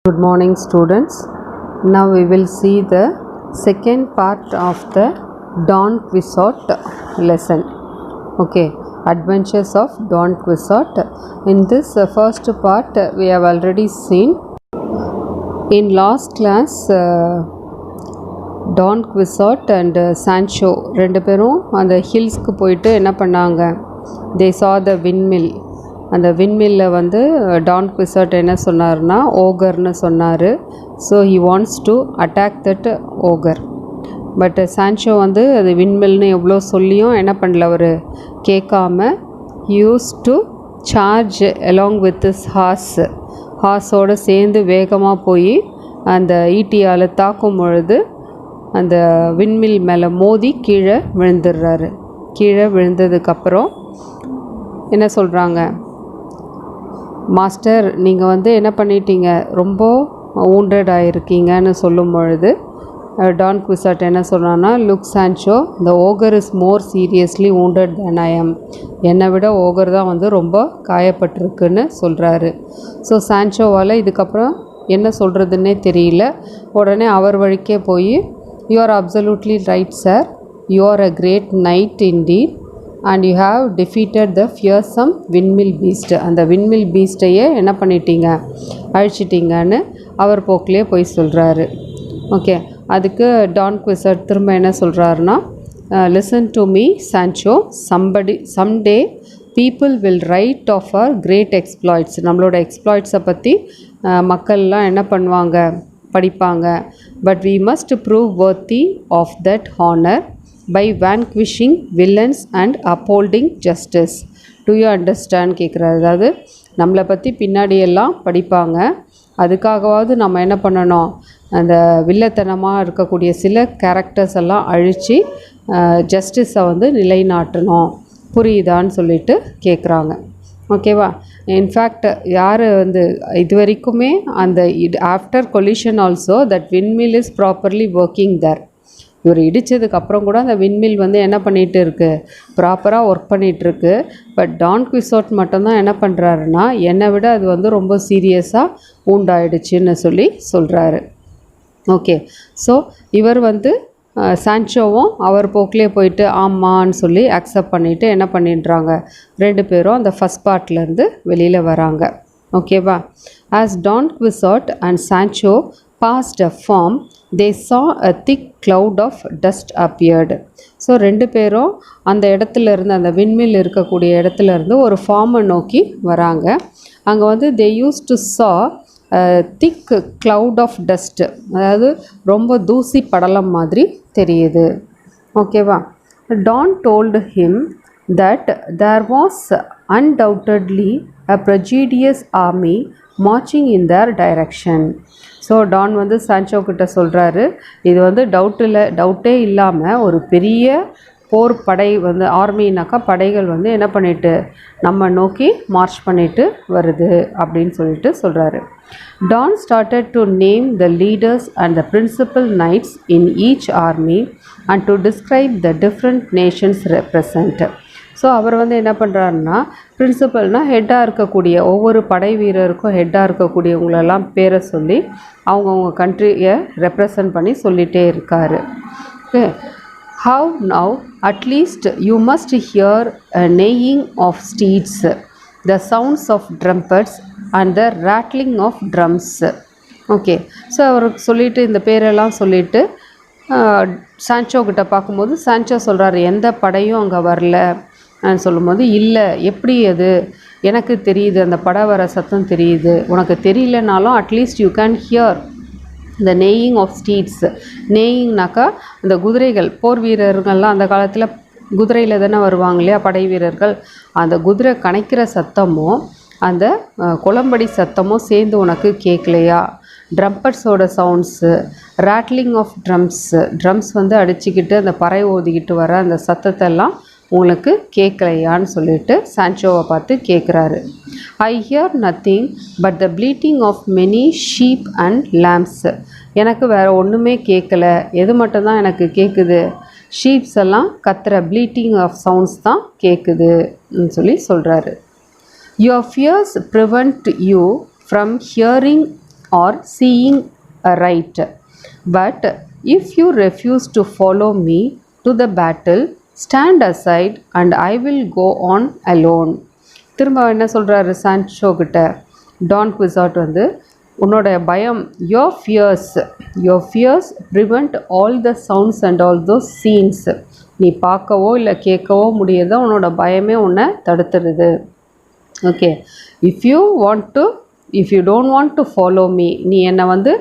Good morning, students. Now we will see the second part of the Don Quixote lesson. Okay, Adventures of Don Quixote. In this first part, we have already seen. In last class, Don Quixote and Sancho ரெண்டு பேரும் அந்த ஹில்ஸ்க்கு போயிட்டு என்ன பண்ணாங்க? They saw the windmill. அந்த விண்மில்லில் வந்து Don Quixote என்ன சொன்னார்னா ஓகர்னு சொன்னார். So he wants to attack that ogre. But Sancho வந்து அது விண்மில்னு எவ்வளோ சொல்லியும் என்ன பண்ணல, அவர் கேட்காம used to charge along with his ஹார்ஸோடு சேர்ந்து வேகமாக போய் அந்த ஈட்டியால் தாக்கும் பொழுது அந்த விண்மில் மேலே மோதி கீழே விழுந்துடுறாரு. கீழே விழுந்ததுக்கப்புறம் என்ன சொல்கிறாங்க, மாஸ்டர் நீங்கள் வந்து என்ன பண்ணிட்டீங்க, ரொம்ப wounded ஆகிருக்கீங்கன்னு சொல்லும் பொழுது டான் குவிசாட் என்ன சொல்கிறான்னா, look Sancho, the ogre is more seriously wounded than I am. என்னை விட ஓகர் தான் வந்து ரொம்ப காயப்பட்டிருக்குன்னு சொல்கிறாரு. ஸோ சான்சோவால் இதுக்கப்புறம் என்ன சொல்கிறதுன்னே தெரியல. உடனே அவர் வழிக்கே போய், you are absolutely right sir, you are a great knight indeed and you have defeated the fearsome windmill beast. அந்த windmill beast-ஐயே என்ன பண்ணிட்டீங்க, அழிச்சிட்டிங்கன்னு அவர் போக்கிலே போய் சொல்கிறாரு. ஓகே, அதுக்கு டான் குவிசாட் திரும்ப என்ன சொல்கிறாருன்னா, listen to me Sancho, someday people will write of our great exploits. நம்மளோட எக்ஸ்ப்ளாய்ட்ஸை பற்றி மக்கள்லாம் என்ன பண்ணுவாங்க, படிப்பாங்க. But we must prove worthy of that honor by vanquishing villains and upholding justice. Do you understand கேட்குறாரு. அதாவது நம்மளை பற்றி பின்னாடியெல்லாம் படிப்பாங்க, அதுக்காகவாவது நம்ம என்ன பண்ணணும், அந்த வில்லத்தனமாக இருக்கக்கூடிய சில கேரக்டர்ஸ் எல்லாம் அழித்து ஜஸ்டிஸை வந்து நிலைநாட்டணும், புரியுதான்னு சொல்லிட்டு கேட்குறாங்க. ஓகேவா? இன்ஃபேக்ட் யார் வந்து இது வரைக்குமே அந்த after collision also that windmill is properly working there. இவர் இடித்ததுக்கப்புறம் கூட அந்த விண்மில் வந்து என்ன பண்ணிகிட்டு இருக்குது, ப்ராப்பராக ஒர்க் பண்ணிகிட்ருக்கு. பட் டான் குவிசாட் மட்டும்தான் என்ன பண்ணுறாருன்னா, என்னை விட அது வந்து ரொம்ப சீரியஸாக ஊண்டாயிடுச்சுன்னு சொல்கிறாரு. ஓகே, ஸோ இவர் வந்து சான்சோவும் அவர் போக்கிலே போயிட்டு ஆமான்னு சொல்லி அக்செப்ட் பண்ணிவிட்டு என்ன பண்ணிடுறாங்க, ரெண்டு பேரும் அந்த ஃபஸ்ட் பார்ட்லேருந்து வெளியில் வராங்க. ஓகேவா? As Don Quixote and Sancho passed a farm, they saw a thick cloud of dust appeared. So ரெண்டு பேரும் அந்த இடத்துல இருந்து, அந்த விண்மில் இருக்கக்கூடிய இடத்துல இருந்து ஒரு ஃபார்மை நோக்கி வராங்க. அங்கே வந்து they used to saw a thick cloud of dust, அதாவது ரொம்ப தூசி படலம் மாதிரி தெரியுது. ஓகேவா? Don told him that there was undoubtedly a prodigious army marching in their direction. So Don வந்து சான்சோ கிட்ட சொல்கிறாரு, இது வந்து டவுட்டே இல்லாமல் ஒரு பெரிய போர் படை வந்து, ஆர்மினாக்கா படைகள் வந்து என்ன பண்ணிட்டு நம்ம நோக்கி மார்ச் பண்ணிட்டு வருது அப்படின்னு சொல்லிட்டு சொல்கிறாரு. Don started to name the leaders and the principal knights in each army and to describe the different nations represented. So அவர் வந்து என்ன பண்ணுறாருன்னா, பிரின்சிபல்னால் ஹெட்டாக இருக்கக்கூடிய ஒவ்வொரு படை வீரருக்கும் ஹெட்டாக இருக்கக்கூடியவங்களெல்லாம் பேரை சொல்லி அவங்கவுங்க கண்ட்ரியை ரெப்ரசன்ட் பண்ணி சொல்லிகிட்டே இருக்கார். Okay, how now at least you must hear a neighing of steeds, the sounds of trumpets and the rattling of drums. Okay, so அவருக்கு சொல்லிவிட்டு இந்த பேரெல்லாம் சொல்லிவிட்டு சான்சோ கிட்ட பார்க்கும்போது சான்சோ சொல்கிறாரு, எந்த படையும் அங்கே வரல சொல்லும்போது, இல்லை எப்படி அது எனக்கு தெரியுது, அந்த படம் வர சத்தம் தெரியுது, உனக்கு தெரியலனாலும் at least you can hear the neighing of steeds. நேயிங்னாக்கா அந்த குதிரைகள், போர் வீரர்கள்லாம் அந்த காலத்தில் குதிரையில் தானே வருவாங்க இல்லையா படை வீரர்கள், அந்த குதிரை கணைக்கிற சத்தமும் அந்த குளம்படி சத்தமும் சேர்ந்து உனக்கு கேட்கலையா? ட்ரம்பட்ஸோட சவுண்ட்ஸு, ராட்லிங் ஆஃப் ட்ரம்ஸ் வந்து அடிச்சுக்கிட்டு அந்த பறை ஓதிக்கிட்டு வர அந்த சத்தத்தெல்லாம் உங்களுக்கு கேட்கலையான்னு சொல்லிட்டு சான்சோவை பார்த்து கேட்குறாரு. I hear nothing but the bleating of many sheep and lambs. எனக்கு வேறு ஒன்றுமே கேட்கல, எது மட்டும்தான் எனக்கு கேட்குது, ஷீப்ஸ் எல்லாம் கத்துற ப்ளீட்டிங் ஆஃப் சவுண்ட்ஸ் தான் கேட்குதுன்னு சொல்கிறாரு. Your fears prevent you from hearing or seeing right. But if you refuse to follow me to the battle, stand aside and I will go on alone. திரும்ப என்ன சொல்கிறாரு Sancho கிட்ட Don குவிசாட் வந்து உன்னோட பயம் your fears prevent all the sounds and all those scenes. நீ பார்க்கவோ இல்லை கேட்கவோ முடியாத உன்னோட பயமே உன்னை தடுத்துடுது. Okay, if you don't want to follow me, நீ என்னை வந்து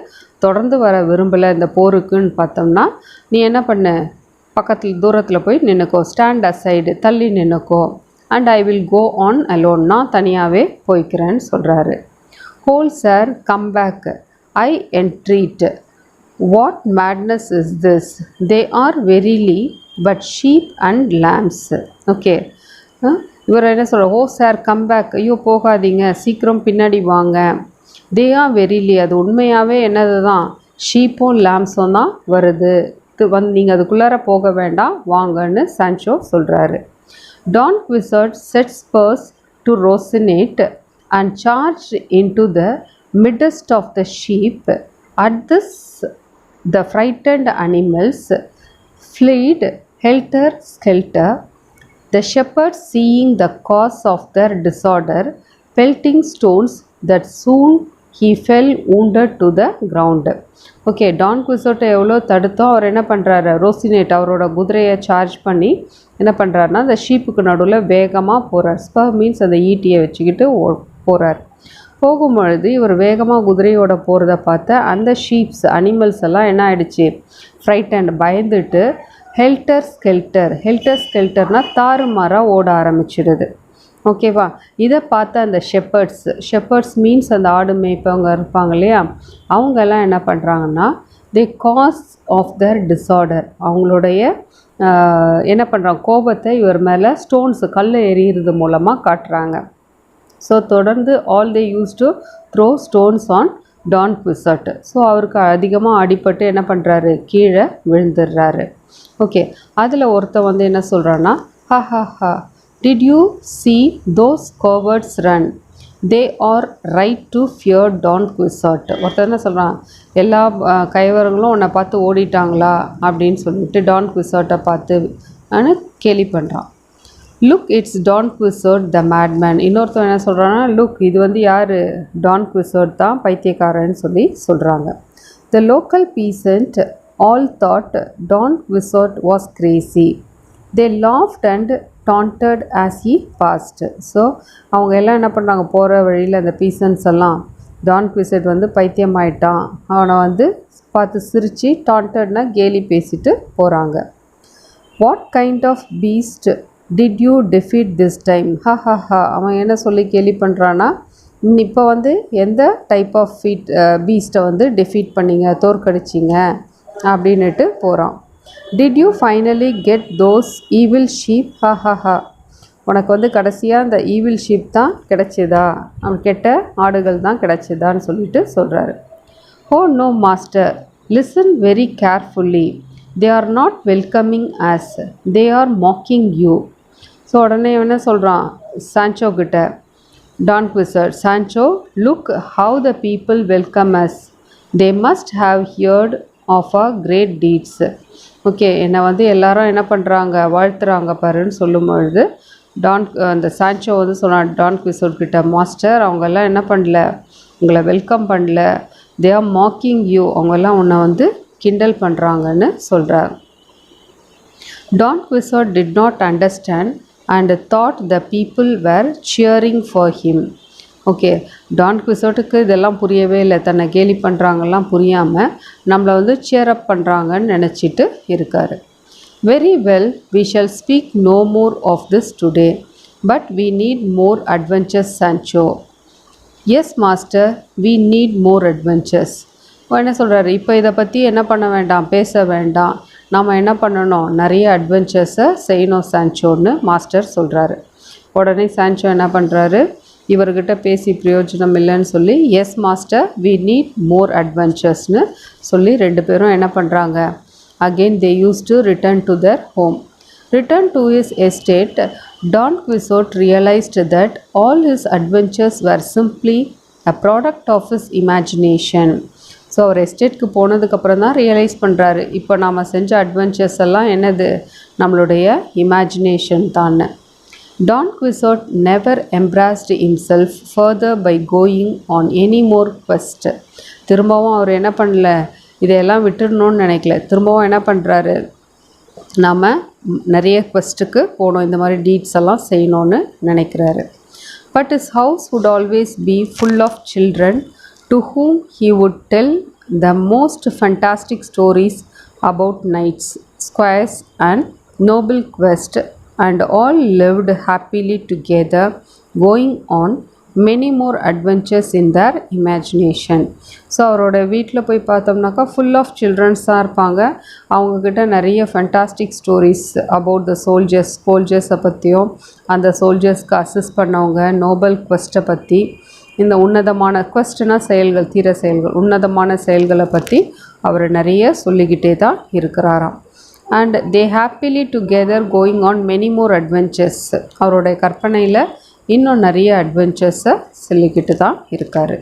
தொடர்ந்து வர விரும்பலை இந்த போருக்குன்னு பார்த்தோம்னா நீ என்ன பண்ண, பக்கத்தில் தூரத்தில் போய் நின்றுக்கோ, ஸ்டாண்ட் அசைடு தள்ளி நின்றுக்கோ, and I will go on alone, நான் தனியாகவே போய்க்கிறேன்னு சொல்கிறாரு. Hold sir come back, I entreat. What madness is this? They are verily but sheep and lambs. Okay, இவர் என்ன சொல்கிறார், ஓ சார் கம் பேக், ஐயோ போகாதீங்க, சீக்கிரம் பின்னாடி வாங்க. தே ஆர் வெரிலி, அது உண்மையாகவே என்னது தான், ஷீப்பும் லேம்ஸும் தான் வருது, நீங்கள் அதுக்குள்ளார போக வேண்டாம், வாங்கன்னு சான்சோ சொல்கிறாரு. Don Quixote set spurs to Rocinante and charged into the midst of the sheep. At this the frightened animals fled helter-skelter. The shepherds, seeing the cause of their disorder, pelting stones that soon he fell wounded to the ground. Okay, Don குவிசோட்டை எவ்வளோ தடுத்தோ அவர் என்ன பண்ணுறாரு, ரோசினேட் அவரோட குதிரையை charge பண்ணி என்ன பண்ணுறாருனா அந்த ஷீப்புக்கு நடுவில் வேகமாக போகிறார். ஸ்பர் மீன்ஸ் அந்த ஈட்டியை வச்சுக்கிட்டு போகிறார். போகும்பொழுது இவர் வேகமாக குதிரையோட போகிறத பார்த்த அந்த ஷீப்ஸ் அனிமல்ஸ் எல்லாம் என்ன ஆகிடுச்சு, ஃப்ரைட்டண்ட் பயந்துட்டு ஹெல்டர் ஸ்கெல்டர்னால் தாறுமாறாக ஓட ஆரம்பிச்சிடுது. ஓகேவா, இதை பார்த்த அந்த ஷெப்பர்ட்ஸ் மீன்ஸ் அந்த ஆடு மேய்ப்பவங்க இருப்பாங்க இல்லையா, அவங்கெல்லாம் என்ன பண்ணுறாங்கன்னா தி காஸ் ஆஃப் தர் டிஸார்டர், அவங்களுடைய என்ன பண்ணுறாங்க, கோபத்தை இவர் மேலே ஸ்டோன்ஸு கல் எறிகிறது மூலமாக காட்டுறாங்க. ஸோ தொடர்ந்து all they use to throw stones on Don Quixote. So அவருக்கு அதிகமாக அடிபட்டு என்ன பண்ணுறாரு, கீழே விழுந்துடுறாரு. ஓகே, அதில் ஒருத்தன் வந்து என்ன சொல்கிறான்னா, ஹா did you see those cowards run? They are right to fear Don Quixote. ஒருத்தர் என்ன சொல்கிறான், எல்லா கைவர்களும் உன்னை பார்த்து ஓடிட்டாங்களா அப்படின்னு சொல்லிட்டு டான் குவிசாட்டை பார்த்து கேலி பண்ணுறான். Look, it's Don Quixote the madman. இன்னொருத்தர் என்ன சொல்கிறான்னா, லுக் இது வந்து யார், டான் குவிசாட் தான் பைத்தியக்காரன்னு சொல்லி சொல்கிறாங்க. The local peasant all thought Don Quixote was crazy. They laughed and taunted as he passed. So அவங்க எல்லாம் என்ன பண்ணுறாங்க, போகிற வழியில் அந்த பீசன்ஸ் எல்லாம் டான் குவிசாட் வந்து பைத்தியமாயிட்டான், அவனை வந்து பார்த்து சிரித்து டாண்டட்னா கேலி பேசிட்டு போகிறாங்க. What kind of beast did you defeat this time? அவன் என்ன சொல்லி கேலி பண்ணுறான்னா, இப்போ வந்து எந்த டைப் ஆஃப் பீஸ்ட்டை வந்து டிஃபீட் பண்ணிங்க, தோற்கடிச்சிங்க அப்படின்னுட்டு போகிறான். Did you finally get those evil sheep? உனக்கு வந்து கடைசியாக அந்த ஈவில் ஷீப் தான் கிடைச்சதா, அவன் கெட்ட ஆடுகள் தான் கிடைச்சதான்னு சொல்லிட்டு சொல்கிறாரு. Oh no master, listen very carefully, they are not welcoming us, they are mocking you. So உடனே என்ன சொல்கிறான் சான்சோ கிட்ட Don Quixote, Sancho look how the people welcome us, they must have heard of a great deeds. Okay, என்னை வந்து எல்லாரும் என்ன பண்ணுறாங்க, வாழ்த்துறாங்க பாருன்னு சொல்லும் பொழுது அந்த சான்சோ வந்து சொன்னான் டான் குவிசாட் கிட்ட, மாஸ்டர் அவங்கெல்லாம் என்ன பண்ணல, உங்களை வெல்கம் பண்ணல, தே ஆர் மாக்கிங் யூ, அவங்கெல்லாம் உன்னை வந்து கிண்டல் பண்ணுறாங்கன்னு சொல்கிறார். Don Quixote did not understand and thought the people were cheering for him. Okay, Don குவிசாட்டுக்கு இதெல்லாம் புரியவே இல்லை, தன்னை கேலி பண்ணுறாங்கலாம் புரியாமல் நம்மளை வந்து சியரப் பண்ணுறாங்கன்னு நினச்சிட்டு இருக்கார். Very well, we shall speak no more of this today, but we need more adventures Sancho. Yes master, we need more adventures. என்ன சொல்கிறாரு, இப்போ இதை பற்றி என்ன பண்ண வேண்டாம், பேச வேண்டாம், நாம் என்ன பண்ணணும், நிறைய அட்வென்ச்சர்ஸை செய்யணும் சான்சோன்னு மாஸ்டர் சொல்கிறாரு. உடனே சான்சோ என்ன பண்ணுறாரு, இவர்கிட்ட பேசி பிரயோஜனம் இல்லைன்னு சொல்லி yes master we need more அட்வென்ச்சர்ஸ்னு சொல்லி ரெண்டு பேரும் என்ன பண்ணுறாங்க, again they use to return to their home. Return to his estate, Don Quixote realized that all his adventures were simply a product of his imagination. So அவர் எஸ்டேட்க்கு போனதுக்கப்புறம் தான் ரியலைஸ் பண்ணுறாரு, இப்போ நாம் செஞ்ச அட்வென்ச்சர்ஸ் எல்லாம் என்னது, நம்மளுடைய இமேஜினேஷன் தான். Don Quixote never embraced himself further by going on any more quest. திரும்பவும் அவர் என்ன பண்ணல, இதையெல்லாம் விட்டுடணும்னு நினைக்கல. திரும்பவும் என்ன பண்ணுறாரு, நாம் நிறைய குவெஸ்ட்டுக்கு போகணும், இந்த மாதிரி டீட்ஸ் எல்லாம் செய்யணும்னு நினைக்கிறாரு. But his house would always be full of children to whom he would tell the most fantastic stories about knights, squires and noble quest, and all lived happily together, going on many more adventures in their imagination. So அவரோட வீட்டில் போய் பார்த்தோம்னாக்கா full of சில்ட்ரன்ஸாக இருப்பாங்க. அவங்கக்கிட்ட நிறைய fantastic stories about the சோல்ஜர்ஸை பற்றியும், அந்த சோல்ஜர்ஸ்க்கு assist பண்ணவங்க, நோபல் குவெஸ்ட்டை பற்றி, இந்த உன்னதமான குவெஸ்ட்னா செயல்கள், தீர செயல்கள், உன்னதமான செயல்களை பற்றி அவர் நிறைய சொல்லிக்கிட்டே தான் இருக்கிறாராம். And they happily together going on many more adventures. அவருடைய கற்பனையில் இன்னும் நிறைய அட்வென்ச்சர்ஸை சொல்லிக்கிட்டு தான் இருக்கார்.